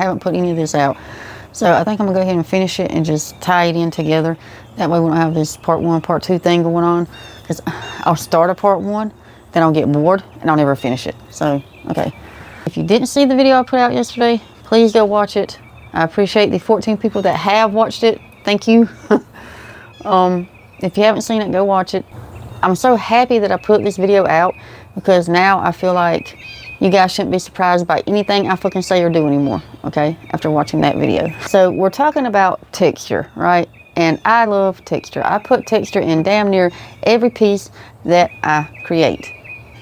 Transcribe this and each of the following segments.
I haven't put any of this out. So I think I'm gonna go ahead and finish it and just tie it in together. That way we don't have this part 1, part 2 thing going on. Because I'll start a part 1, then I'll get bored and I'll never finish it. So, okay. If you didn't see the video I put out yesterday, please go watch it. I appreciate the 14 people that have watched it. Thank you. If you haven't seen it, go watch it. I'm so happy that I put this video out because now I feel like you guys shouldn't be surprised by anything I fucking say or do anymore, okay? After watching that video. So we're talking about texture, right? And I love texture. I put texture in damn near every piece that I create.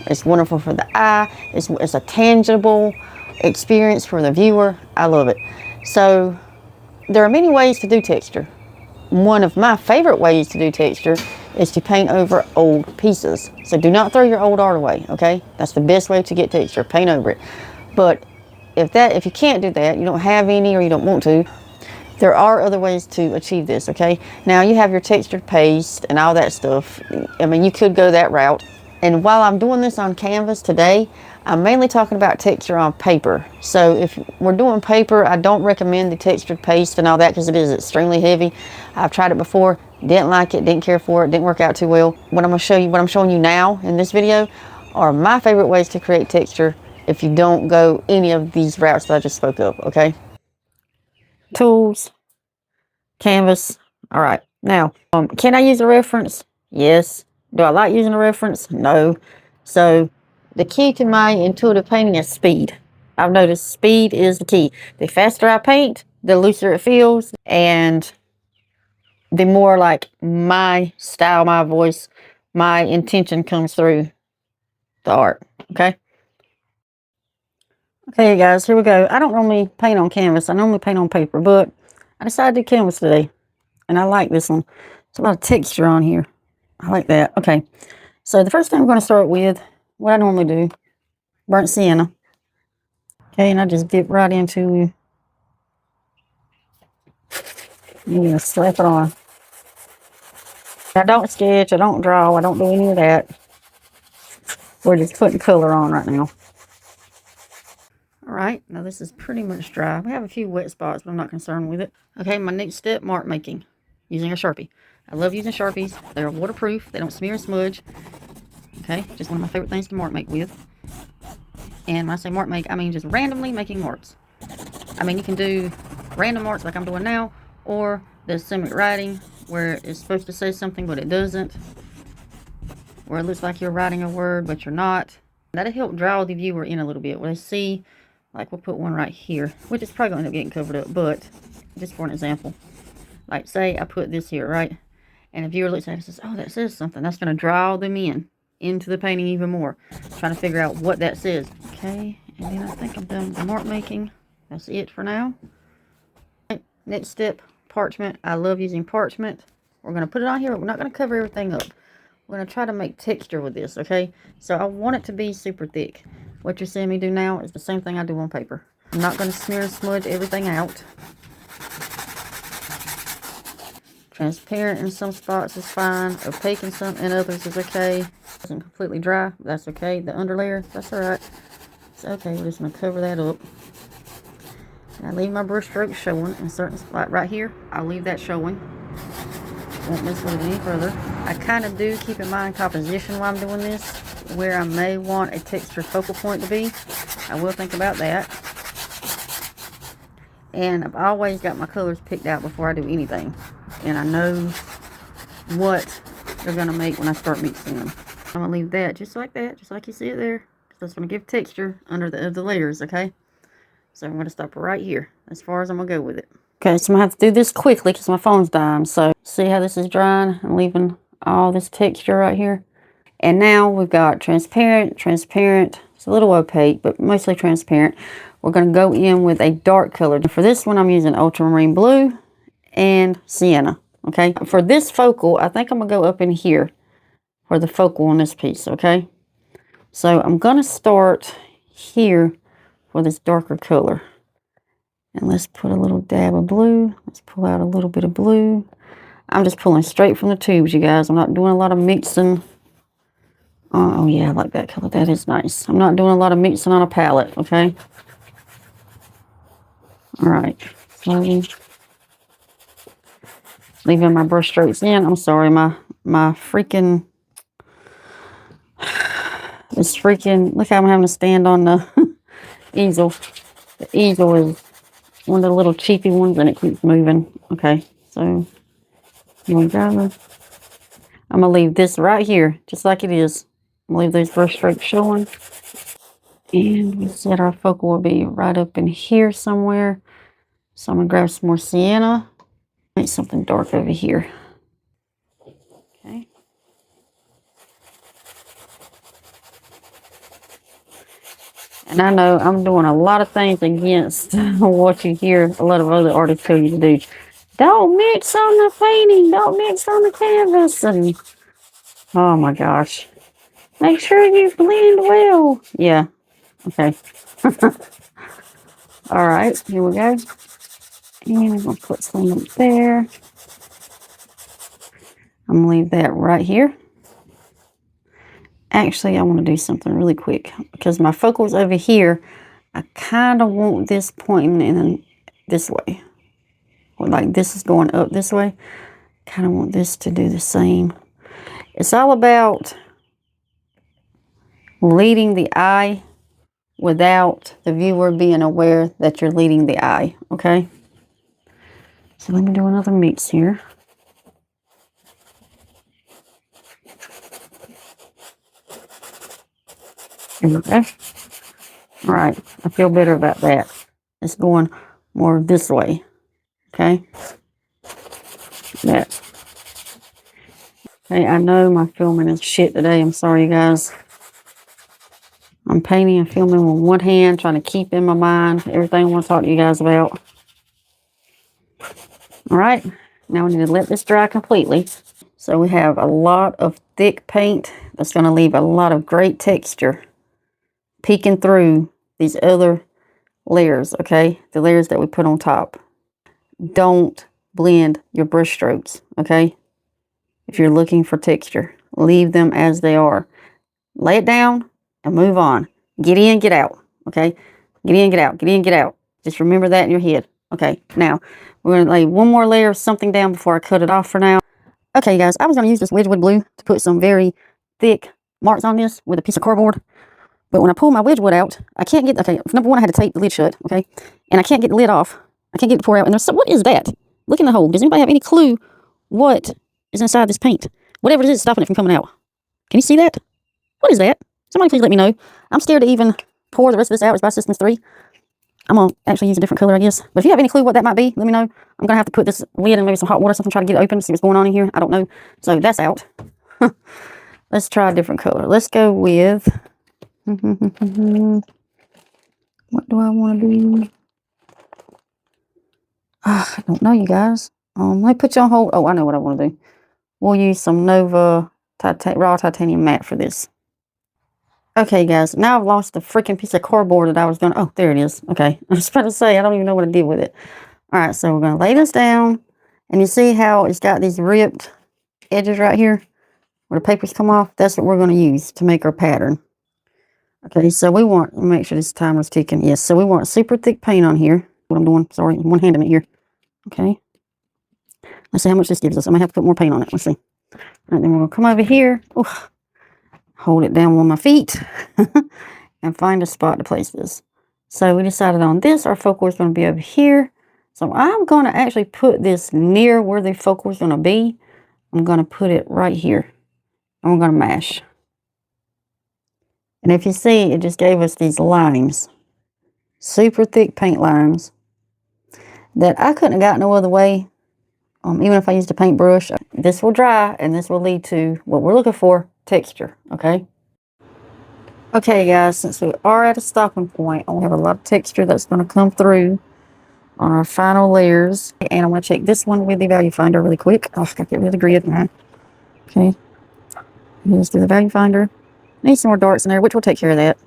It's wonderful for the eye. It's a tangible experience for the viewer. I love it. So there are many ways to do texture. One of my favorite ways to do texture is to paint over old pieces. So do not throw your old art away, okay? That's the best way to get texture, paint over it. But if you can't do that, you don't have any or you don't want to, there are other ways to achieve this, okay? Now you have your textured paste and all that stuff. I mean, you could go that route. And while I'm doing this on canvas today, I'm mainly talking about texture on paper. So if we're doing paper, I don't recommend the textured paste and all that because it is extremely heavy. I've tried it before, didn't like it, didn't care for it, didn't work out too well. What I'm showing you now in this video are my favorite ways to create texture if you don't go any of these routes that I just spoke of, okay? Tools, canvas. All right, now, can I use a reference? Yes. Do I like using a reference? No. So the key to my intuitive painting is speed. I've noticed speed is the key. The faster I paint, the looser it feels, and the more like my style, my voice, my intention comes through the art, okay? Okay, guys, here we go. I don't normally paint on canvas. I normally paint on paper, but I decided to do canvas today, and I like this one. There's a lot of texture on here. I like that. Okay, so the first thing I'm going to start with, what I normally do, burnt sienna. Okay, and I just dip right into, I'm going to slap it on. I don't sketch, I don't draw, I don't do any of that. We're just putting color on right now. All right, now this is pretty much dry. We have a few wet spots, but I'm not concerned with it. Okay, my next step, mark making, using a Sharpie. I love using Sharpies. They're waterproof. They don't smear and smudge. Okay, just one of my favorite things to mark make with. And when I say mark make, I mean just randomly making marks. I mean, you can do random marks like I'm doing now, or the symmetric writing where it's supposed to say something but it doesn't, where it looks like you're writing a word but you're not. That'll help draw the viewer in a little bit. Where they see, like we'll put one right here, which is probably going to end up getting covered up, but just for an example. Like say I put this here, right? And the viewer looks at it and says, oh, that says something. That's going to draw them into the painting even more. Trying to figure out what that says. Okay, and then I think I'm done with the mark making. That's it for now. Right, next step, parchment. I love using parchment. We're going to put it on here, but we're not going to cover everything up. We're going to try to make texture with this, okay? So I want it to be super thick. What you're seeing me do now is the same thing I do on paper. I'm not going to smear and smudge everything out. Transparent in some spots is fine. Opaque in some and others is okay. Isn't completely dry, but that's okay. The underlayer, that's alright. It's okay. We're just gonna cover that up. And I leave my brush strokes showing in certain spot right here. I'll leave that showing. Won't mess with it any further. I kind of do keep in mind composition while I'm doing this, where I may want a texture focal point to be. I will think about that. And I've always got my colors picked out before I do anything. And I know what they're going to make when I start mixing them. I'm going to leave that just like that, just like you see it there. That's going to give texture under the layers, okay? So I'm going to stop right here as far as I'm going to go with it. Okay, so I'm going to have to do this quickly because my phone's dying. So see how this is drying? I'm leaving all this texture right here. And now we've got transparent, transparent. It's a little opaque, but mostly transparent. We're going to go in with a dark color. For this one, I'm using ultramarine blue and sienna, okay? For this focal, I think I'm going to go up in here for the focal on this piece, okay? So I'm going to start here for this darker color. And let's put a little dab of blue. Let's pull out a little bit of blue. I'm just pulling straight from the tubes, you guys. I'm not doing a lot of mixing. Oh, yeah, I like that color. That is nice. I'm not doing a lot of mixing on a palette, okay? All right. Slowly leaving my brush strokes in. I'm sorry, my freaking, this freaking, look how I'm having to stand on the easel. The easel is one of the little cheapy ones and it keeps moving. Okay, so I'm gonna leave this right here, just like it is. I'm gonna leave those brush strokes showing. And we said our focal will be right up in here somewhere. So I'm gonna grab some more sienna. Make something dark over here. Okay. And I know I'm doing a lot of things against what you hear a lot of other artists tell you to do. Don't mix on the painting. Don't mix on the canvas. And oh my gosh. Make sure you blend well. Yeah. Okay. All right. Here we go. And I'm going to put some up there. I'm going to leave that right here. Actually, I want to do something really quick because my focal's over here. I kind of want this pointing in this way. Or like this is going up this way. Kind of want this to do the same. It's all about leading the eye without the viewer being aware that you're leading the eye, okay? So let me do another mix here. Here we go. All right, I feel better about that. It's going more this way, okay? That. Okay, I know my filming is shit today. I'm sorry, you guys. I'm painting and filming with one hand, trying to keep in my mind everything I want to talk to you guys about. All right, now we need to let this dry completely. So we have a lot of thick paint that's going to leave a lot of great texture peeking through these other layers, okay? The layers that we put on top. Don't blend your brush strokes, okay? If you're looking for texture, leave them as they are. Lay it down and move on. Get in, get out, okay? Get in, get out, get in, get out. Just remember that in your head. Okay, now we're going to lay one more layer of something down before I cut it off for now. Okay, guys, I was going to use this Wedgwood blue to put some very thick marks on this with a piece of cardboard. But when I pull my Wedgwood out, I can't get, okay, number one, I had to tape the lid shut, okay? And I can't get the lid off. I can't get it to pour out. And there's some, what is that? Look in the hole. Does anybody have any clue what is inside this paint? Whatever it is stopping it from coming out. Can you see that? What is that? Somebody please let me know. I'm scared to even pour the rest of this out. It's by Systems 3. I'm going to actually use a different color, I guess. But if you have any clue what that might be, let me know. I'm going to have to put this lid in maybe some hot water or something, try to get it open, see what's going on in here. I don't know. So that's out. Let's try a different color. Let's go with... what do I want to do? I don't know, you guys. Let me put you on hold. Oh, I know what I want to do. We'll use some Nova raw titanium matte for this. Okay, guys. Now I've lost the freaking piece of cardboard that I was going to... Oh, there it is. Okay. I was about to say, I don't even know what I did with it. All right, so we're going to lay this down. And you see how it's got these ripped edges right here? Where the papers come off? That's what we're going to use to make our pattern. Okay, so we want, let me make sure this timer's ticking. Yes, so we want super thick paint on here. What I'm doing, sorry, one hand in it here. Okay. Let's see how much this gives us. I might have to put more paint on it. Let's see. All right, then we're going to come over here. Oof, hold it down with my feet. And find a spot to place this. So we decided on this. Our focal is going to be over here. So I'm going to actually put this near where the focal is going to be. I'm going to put it right here. And we're going to mash. And if you see, it just gave us these lines. Super thick paint lines. That I couldn't have got no other way. Even if I used a paintbrush. This will dry and this will lead to what we're looking for, texture. Okay? Okay, guys, since we are at a stopping point, I have a lot of texture that's going to come through on our final layers. And I'm going to check this one with the value finder really quick. Oh, I got to get rid of the grid now. Okay. Just do the value finder. Need some more darks in there, which will take care of that.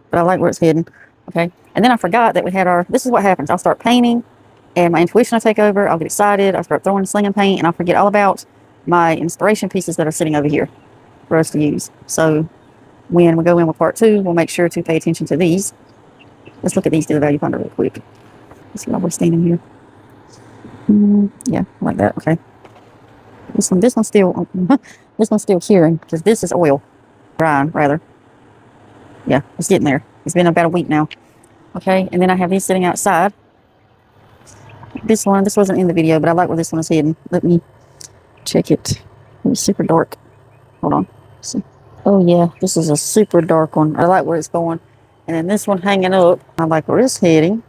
But I like where it's hidden. Okay. And then I forgot that we had our, this is what happens. I'll start painting and my intuition will take over. I'll get excited. I'll start throwing slinging paint and I'll forget all about my inspiration pieces that are sitting over here for us to use. So when we go in with part 2, we'll make sure to pay attention to these. Let's look at these to the value finder real quick. Let's see how we're standing here. Yeah, like that. Okay. This one's still, this one's still curing because this is oil, drying rather. Yeah, it's getting there. It's been about a week now. Okay, and then I have these sitting outside. This one, this wasn't in the video, but I like where this one is hidden. Let me check it. It's super dark. Hold on. Let's see. Oh yeah, this is a super dark one. I like where it's going. And then this one hanging up, I like where it's heading.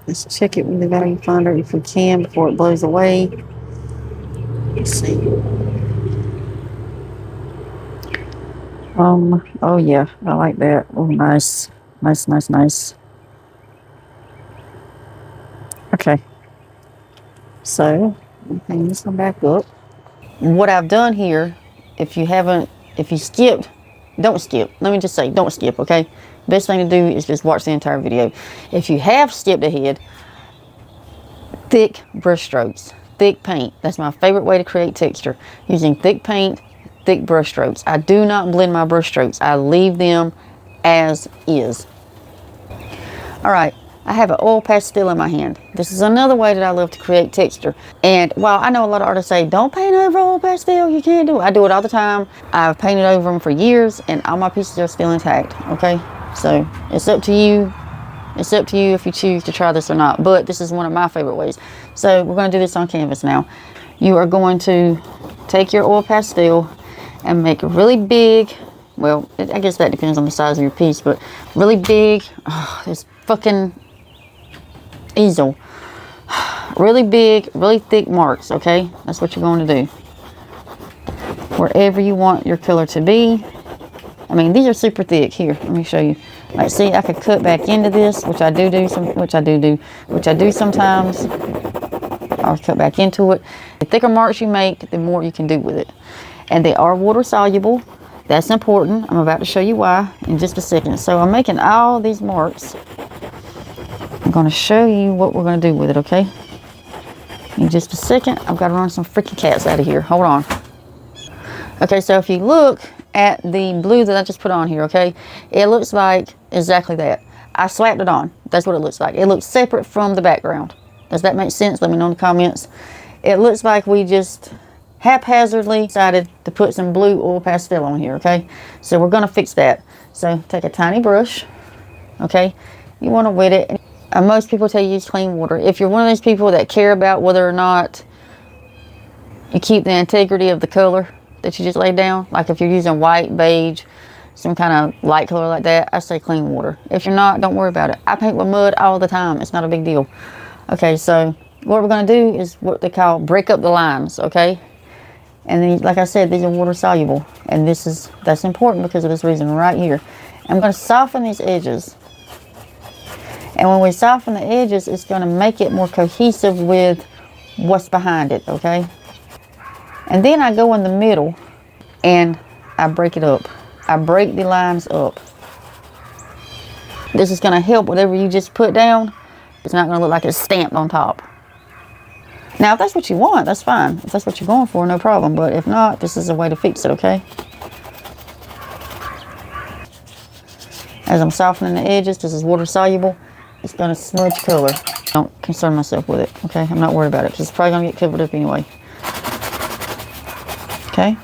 Let's check it with the value finder if we can before it blows away. Let's see. Oh yeah, I like that. Oh, nice. Nice. Okay. So, hang this one back up. What I've done here, if you skipped, don't skip. Let me just say, don't skip, okay? Best thing to do is just watch the entire video. If you have skipped ahead, thick brush strokes, thick paint. That's my favorite way to create texture. Using thick paint, thick brush strokes. I do not blend my brush strokes. I leave them as is. All right, I have an oil pastel in my hand. This is another way that I love to create texture. And while I know a lot of artists say, don't paint over oil pastel, you can't do it. I do it all the time. I've painted over them for years and all my pieces are still intact, okay? So it's up to you. It's up to you if you choose to try this or not, but this is one of my favorite ways. So we're gonna do this on canvas now. You are going to take your oil pastel and make a really big, well, I guess that depends on the size of your piece, but really big, this fucking easel. Really big, really thick marks, okay? That's what you're going to do. Wherever you want your color to be. I mean, these are super thick. Here, let me show you. Like, see, I could cut back into this, which I do sometimes. I'll cut back into it. The thicker marks you make, the more you can do with it. And they are water soluble. That's important. I'm about to show you why in just a second. So I'm making all these marks. I'm going to show you what we're going to do with it, okay? In just a second, I've got to run some freaking cats out of here. Hold on. Okay, so if you look at the blue that I just put on here, okay, it looks like exactly that. I slapped it on. That's what it looks like. It looks separate from the background. Does that make sense? Let me know in the comments. It looks like we just haphazardly decided to put some blue oil pastel on here, okay? So we're going to fix that. So take a tiny brush, okay? You want to wet it. Most people tell you use clean water. If you're one of those people that care about whether or not you keep the integrity of the color that you just laid down, like if you're using white, beige, some kind of light color like that, I say clean water. If you're not, don't worry about it. I paint with mud all the time. It's not a big deal. Okay, so what we're going to do is what they call break up the lines, okay? And then, like I said, these are water soluble. And that's important because of this reason right here. I'm going to soften these edges. And when we soften the edges, it's going to make it more cohesive with what's behind it, okay? And then I go in the middle and I break it up. I break the lines up. This is going to help whatever you just put down. It's not going to look like it's stamped on top. Now, if that's what you want, that's fine. If that's what you're going for, no problem. But if not, this is a way to fix it, okay? As I'm softening the edges, this is water soluble. It's going to smudge color. Don't concern myself with it, okay? I'm not worried about it because it's probably going to get covered up anyway. Okay?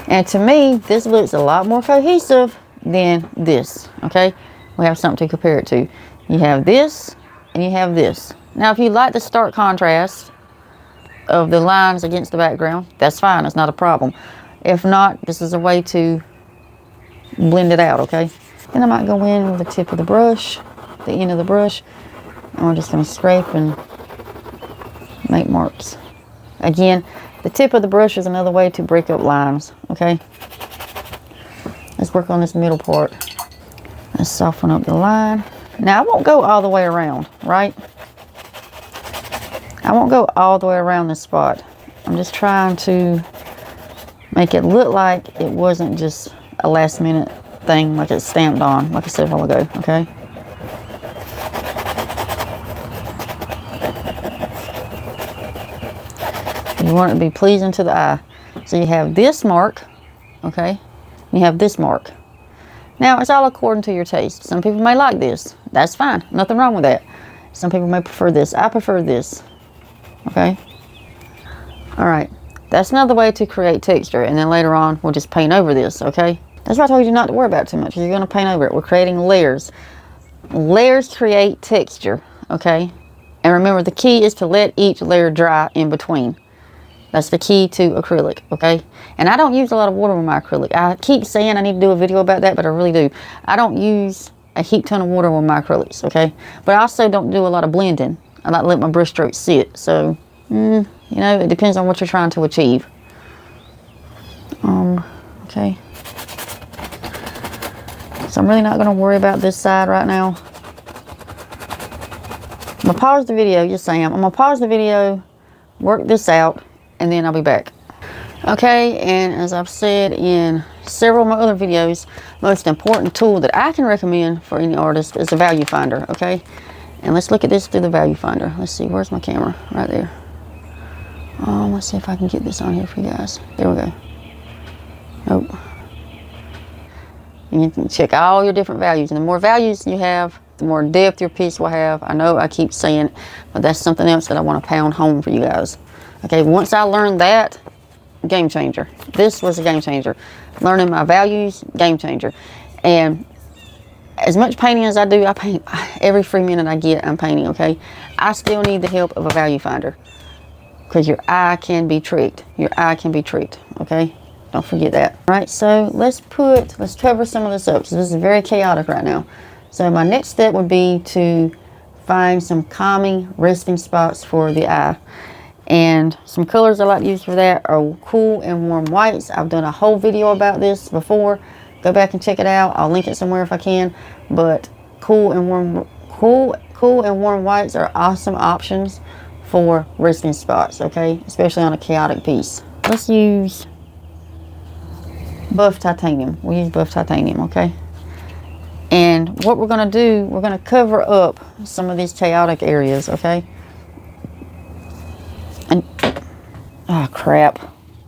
And to me, this looks a lot more cohesive than this, okay? We have something to compare it to. You have this and you have this. Now, if you like the stark contrast of the lines against the background, that's fine. It's not a problem. If not, this is a way to blend it out, okay? Then I might go in with the tip of the brush, the end of the brush, and we're just going to scrape and make marks. Again, the tip of the brush is another way to break up lines, okay? Let's work on this middle part. Let's soften up the line. Now, I won't go all the way around, right? I won't go all the way around this spot. I'm just trying to make it look like it wasn't just a last minute thing, like it's stamped on, like I said a while ago, okay? You want it to be pleasing to the eye. So you have this mark, okay? You have this mark. Now, it's all according to your taste. Some people may like this. That's fine. Nothing wrong with that. Some people may prefer this. I prefer this. Okay? Alright. That's another way to create texture. And then later on, we'll just paint over this. Okay? That's why I told you not to worry about it too much. You're going to paint over it. We're creating layers. Layers create texture. Okay? And remember, the key is to let each layer dry in between. That's the key to acrylic, okay? And I don't use a lot of water with my acrylic. I keep saying I need to do a video about that, but I really do. I don't use a heap ton of water with my acrylics, okay? But I also don't do a lot of blending. I like to let my brush strokes sit. So, you know, it depends on what you're trying to achieve. Okay. So I'm really not going to worry about this side right now. I'm going to pause the video. Yes, I am. I'm going to pause the video, work this out, and then I'll be back. Okay, and as I've said in several of my other videos, most important tool that I can recommend for any artist is a value finder, okay? And let's look at this through the value finder. Let's see, where's my camera? Right there. Let's see if I can get this on here for you guys. There we go. Nope. And you can check all your different values. And the more values you have, the more depth your piece will have. I know I keep saying it, but that's something else that I want to pound home for you guys. Okay, once I learned that, game changer. This was a game changer. Learning my values, game changer. And as much painting as I do, I paint every free minute I get, I'm painting, okay? I still need the help of a value finder because your eye can be tricked. Your eye can be tricked, okay? Don't forget that. All right, so let's cover some of this up. So this is very chaotic right now. So my next step would be to find some calming resting spots for the eye. And some colors I like to use for that are cool and warm whites. I've done a whole video about this before. Go back and check it out. I'll link it somewhere if I can. But cool and warm whites are awesome options for resting spots, okay? Especially on a chaotic piece. Let's use buff titanium. We'll use buff titanium, okay? And what we're going to do, we're going to cover up some of these chaotic areas, okay? And, oh crap,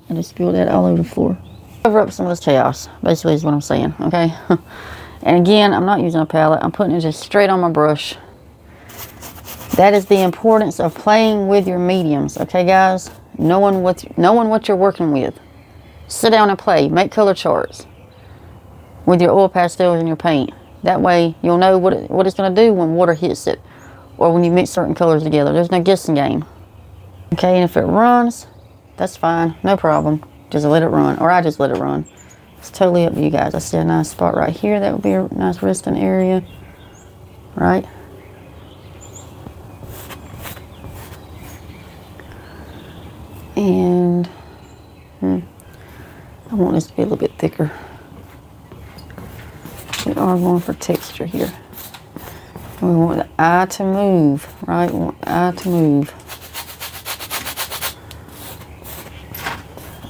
I just spilled that all over the floor. Cover up some of this chaos, basically is what I'm saying, okay? And again, I'm not using a palette. I'm putting it just straight on my brush. That is the importance of playing with your mediums, okay guys? Knowing what you're working with. Sit down and play. Make color charts with your oil pastels and your paint. That way you'll know what it's going to do when water hits it or when you mix certain colors together. There's no guessing game. Okay, and if it runs, that's fine. No problem. Just let it run. Or I just let it run. It's totally up to you guys. I see a nice spot right here. That would be a nice resting area. Right? And I want this to be a little bit thicker. We are going for texture here. We want the eye to move, right? We want the eye to move.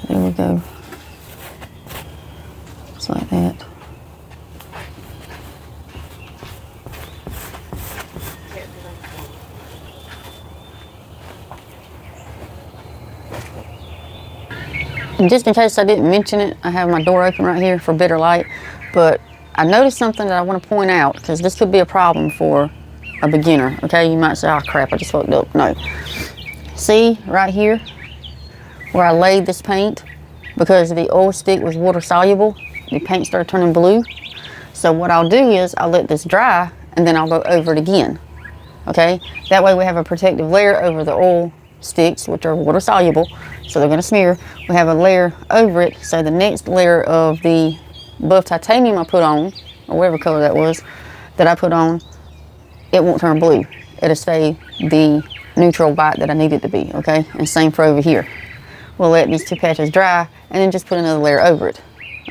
There we go. Just like that. And just in case I didn't mention it, I have my door open right here for better light, but I noticed something that I want to point out because this could be a problem for a beginner, okay? You might say, oh crap, I just fucked up. No. See right here where I laid this paint? Because the oil stick was water soluble, the paint started turning blue. So what I'll do is I'll let this dry and then I'll go over it again, okay? That way we have a protective layer over the oil sticks, which are water soluble, so they're going to smear. We have a layer over it, so the next layer of the buff titanium I put on, or whatever color that was, that I put on, it won't turn blue. It'll stay the neutral white that I need it to be, okay? And same for over here. We'll let these two patches dry and then just put another layer over it,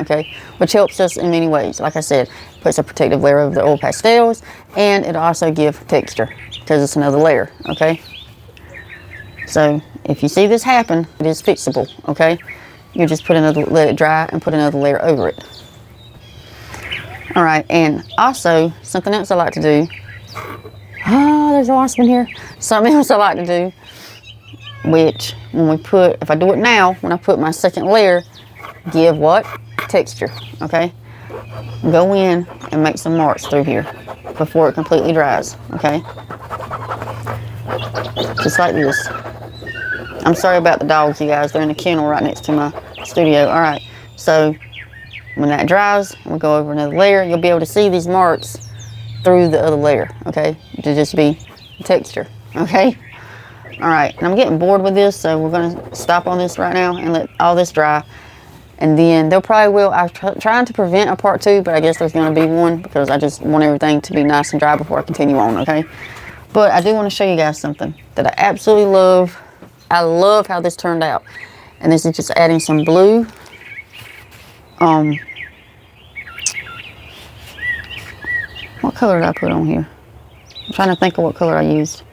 okay? Which helps us in many ways. Like I said, puts a protective layer over the oil pastels, and it'll also give texture because it's another layer, okay? So if you see this happen, it is fixable, okay? You just let it dry and put another layer over it. All right, and also something else I like to do. Oh, there's a wasp in here. Something else I like to do, which if I do it now, when I put my second layer, give what? Texture, okay? Go in and make some marks through here. before it completely dries, okay? Just like this. I'm sorry about the dogs, you guys. They're in the kennel right next to my studio. All right, so when that dries, we'll go over another layer. You'll be able to see these marks through the other layer, okay? To just be texture, okay? All right, and I'm getting bored with this, so we're gonna stop on this right now and let all this dry. And then they'll probably will. I'm trying to prevent a part 2, but I guess there's gonna be one because I just want everything to be nice and dry before I continue on, okay? But I do want to show you guys something that I absolutely love. I love how this turned out. And this is just adding some blue. What color did I put on here? I'm trying to think of what color I used.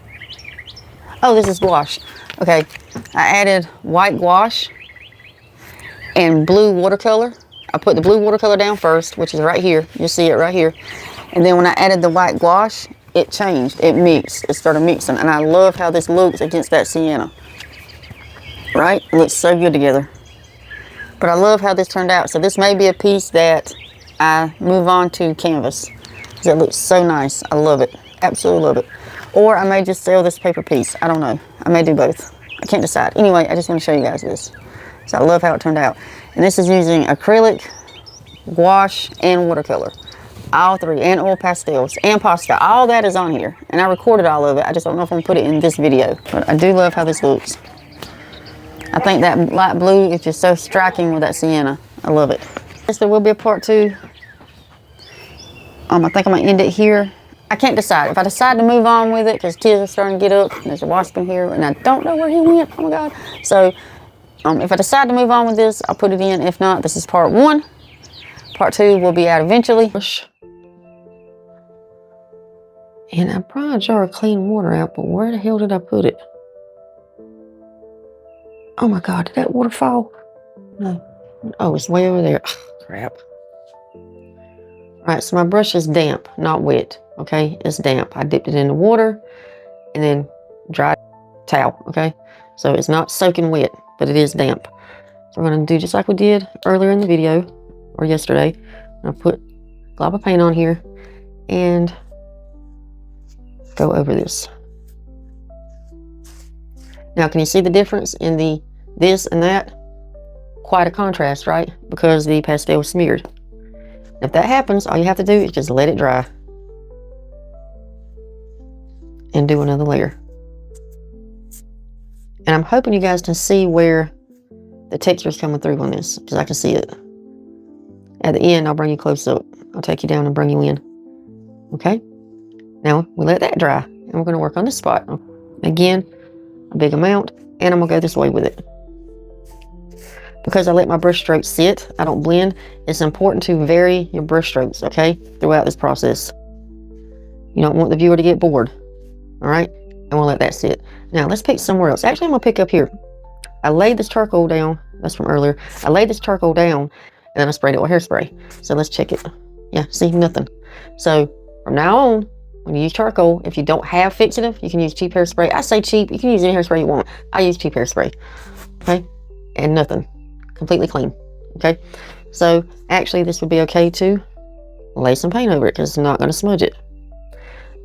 Oh, this is gouache. Okay, I added white gouache and blue watercolor. I put the blue watercolor down first, which is right here. You see it right here. And then when I added the white gouache, it changed. It mixed. It started mixing. And I love how this looks against that sienna. Right? It looks so good together. But I love how this turned out. So this may be a piece that I move on to canvas. Because it looks so nice. I love it. Absolutely love it. Or I may just sell this paper piece. I don't know. I may do both. I can't decide. Anyway, I just want to show you guys this. So I love how it turned out. And this is using acrylic, gouache, and watercolor. All three. And oil pastels. And pasta. All that is on here. And I recorded all of it. I just don't know if I'm going to put it in this video. But I do love how this looks. I think that light blue is just so striking with that sienna. I love it. Yes, there will be a part 2. I think I'm going to end it here. I can't decide. If I decide to move on with it, because kids are starting to get up, and there's a wasp in here, and I don't know where he went. Oh my God. So, if I decide to move on with this, I'll put it in. If not, this is part 1. Part 2 will be out eventually. And I brought a jar of clean water out, but where the hell did I put it? Oh my God, did that water fall? No. Oh, it's way over there. Oh, crap. All right, so my brush is damp, not wet, okay? It's damp. I dipped it in the water and then dried towel, okay? So it's not soaking wet, but it is damp. So we're gonna do just like we did earlier in the video, or yesterday. I'll put a glob of paint on here and go over this. Now, can you see the difference in this and that? Quite a contrast, right? Because the pastel is smeared. If that happens, all you have to do is just let it dry and do another layer. And I'm hoping you guys can see where the texture is coming through on this, because I can see it. At the end, I'll bring you close up. I'll take you down and bring you in. Okay? Now, we let that dry, and we're going to work on this spot. Again, a big amount, and I'm going to go this way with it. Because I let my brush strokes sit, I don't blend, it's important to vary your brush strokes, okay, throughout this process. You don't want the viewer to get bored, all right? And we'll let that sit. Now, let's pick somewhere else. Actually, I'm going to pick up here. I laid this charcoal down. That's from earlier. I laid this charcoal down, and then I sprayed it with hairspray. So let's check it. Yeah, see, nothing. So from now on, when you use charcoal, if you don't have fixative, you can use cheap hairspray. I say cheap. You can use any hairspray you want. I use cheap hairspray, okay? And nothing. Completely clean, okay? So actually this would be okay to lay some paint over it because it's not going to smudge it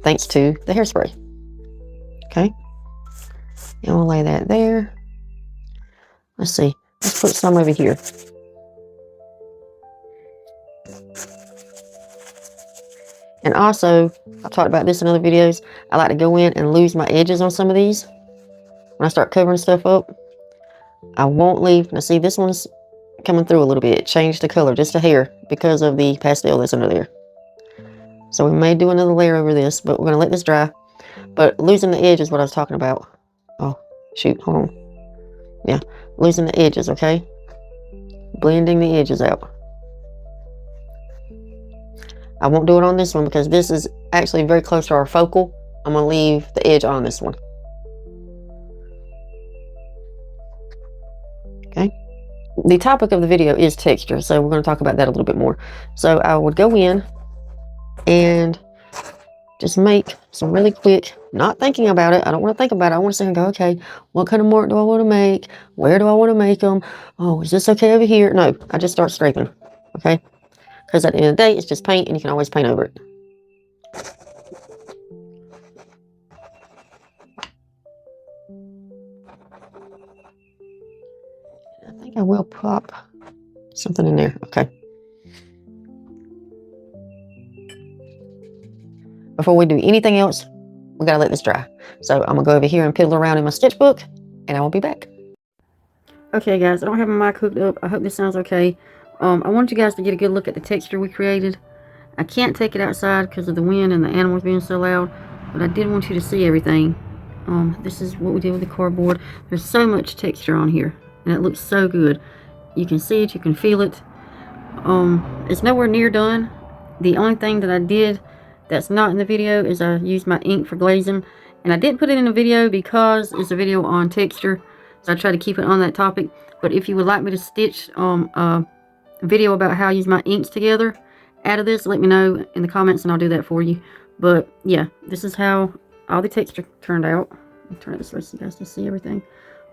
thanks to the hairspray, okay? And we'll lay that there. Let's see, let's put some over here. And also, I've talked about this in other videos, I like to go in and lose my edges on some of these. When I start covering stuff up, I won't leave. Now see, this one's coming through a little bit. It changed the color just a hair because of the pastel that's under there. So we may do another layer over this, but we're going to let this dry. But losing the edge is what I was talking about. Oh, shoot. Hold on. Yeah, losing the edges, okay? Blending the edges out. I won't do it on this one because this is actually very close to our focal. I'm going to leave the edge on this one. Okay. The topic of the video is texture, so we're going to talk about that a little bit more. So I would go in and just make some really quick, not thinking about it. I don't want to think about it. I want to sit and go, okay, what kind of mark do I want to make? Where do I want to make them? Oh, is this okay over here? No, I just start scraping, okay? Because at the end of the day, it's just paint, and you can always paint over it. think I will pop something in there. Okay. Before we do anything else, we gotta let this dry. So I'm gonna go over here and piddle around in my sketchbook, and I will be back. Okay, guys, I don't have my mic hooked up. I hope this sounds okay. I want you guys to get a good look at the texture we created. I can't take it outside because of the wind and the animals being so loud, but I did want you to see everything. This is what we did with the cardboard. There's so much texture on here, and it looks so good. You can see it, you can feel it. It's nowhere near done. The only thing that I did that's not in the video is I used my ink for glazing, and I didn't put it in the video because it's a video on texture, so I try to keep it on that topic. But if you would like me to stitch a video about how I use my inks together out of this, let me know in the comments and I'll do that for you. But yeah, this is how all the texture turned out. I'll turn it this way so you guys can see everything.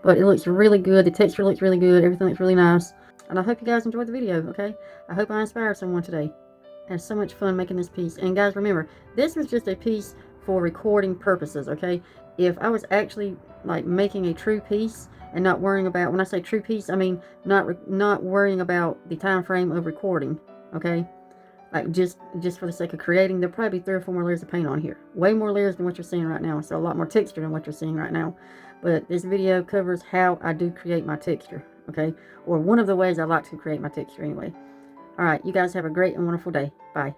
But it looks really good. The texture looks really good. Everything looks really nice. And I hope you guys enjoyed the video, okay? I hope I inspired someone today. I had so much fun making this piece. And guys, remember, this was just a piece for recording purposes, okay? If I was actually like making a true piece and not worrying about, when I say true piece, I mean not worrying about the time frame of recording, okay? Like just for the sake of creating, there'll probably be 3 or 4 more layers of paint on here. Way more layers than what you're seeing right now. So a lot more texture than what you're seeing right now. But this video covers how I do create my texture, okay? Or one of the ways I like to create my texture anyway. Alright, you guys have a great and wonderful day. Bye.